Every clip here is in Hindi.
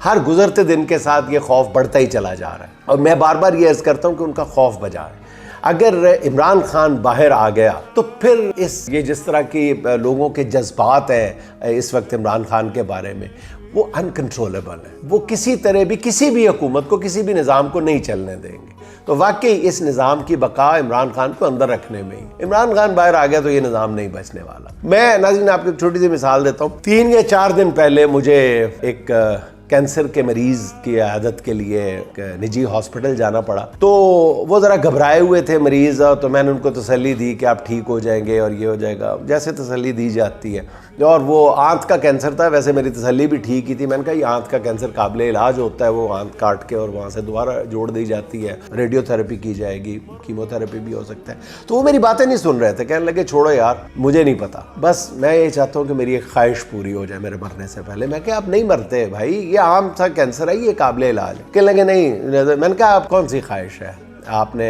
हर गुजरते दिन के साथ ये खौफ बढ़ता ही चला जा रहा है और मैं बार बार ये अर्ज करता हूँ कि उनका खौफ बजा है। अगर इमरान खान बाहर आ गया तो फिर ये जिस तरह की लोगों के जज्बात हैं इस वक्त इमरान खान के बारे में, वो अनकंट्रोलेबल है। वो किसी तरह भी किसी भी हुकूमत को, किसी भी निज़ाम को नहीं चलने देंगे। तो वाकई इस निज़ाम की बका इमरान खान को अंदर रखने में ही, इमरान खान बाहर आ गया तो ये निज़ाम नहीं बचने वाला। मैं नाज़रीन आपको एक छोटी सी मिसाल देता हूँ। 3 या 4 दिन पहले मुझे एक कैंसर के मरीज की इयादत के लिए एक निजी हॉस्पिटल जाना पड़ा। तो वो ज़रा घबराए हुए थे मरीज़, तो मैंने उनको तसल्ली दी कि आप ठीक हो जाएंगे और ये हो जाएगा, जैसे तसल्ली दी जाती है। और वो आंत का कैंसर था, वैसे मेरी तसल्ली भी ठीक ही थी। मैंने कहा ये आंत का कैंसर काबिल इलाज होता है, वो आंत काट के और वहाँ से दोबारा जोड़ दी जाती है, रेडियोथेरेपी की जाएगी, कीमोथेरेपी भी हो सकता है। तो वो मेरी बातें नहीं सुन रहे थे, कहने लगे छोड़ो यार मुझे नहीं पता, बस मैं ये चाहता हूँ कि मेरी एक ख्वाहिश पूरी हो जाए मेरे मरने से पहले। मैं क्या आप नहीं मरते भाई, ये आम सा कैंसर है, ये काबिल इलाज है। कहने लगे नहीं। मैंने कहा आप कौन सी ख्वाहिश है, आपने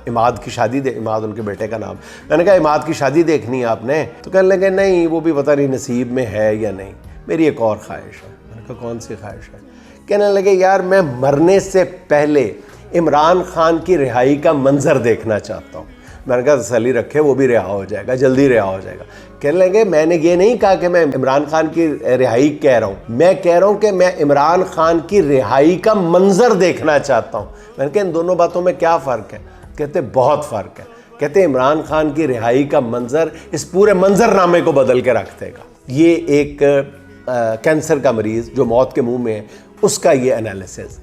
इमाद की शादी इमाद उनके बेटे का नाम, मैंने कहा इमाद की शादी देखनी है आपने? तो कहने लगे नहीं वो भी पता नहीं नसीब में है या नहीं, मेरी एक और ख्वाहिश है। मैंने कहा कौन सी ख्वाहिश है? कहने लगे यार मैं मरने से पहले इमरान खान की रिहाई का मंजर देखना चाहता हूँ। मैंने कहा तसल्ली रखे, वो भी रिहा हो जाएगा, जल्दी रिहा हो जाएगा। कहने लगे मैंने ये नहीं कहा कि मैं इमरान खान की रिहाई कह रहा हूँ, मैं कह रहा हूँ कि मैं इमरान खान की रिहाई का मंजर देखना चाहता हूँ। मैंने कहा इन दोनों बातों में क्या फ़र्क है? कहते बहुत फ़र्क है। कहते इमरान खान की रिहाई का मंजर इस पूरे मंजरनामे को बदल के रख देगा। ये एक कैंसर का मरीज़ जो मौत के मुंह में है, उसका ये एनालिसिस।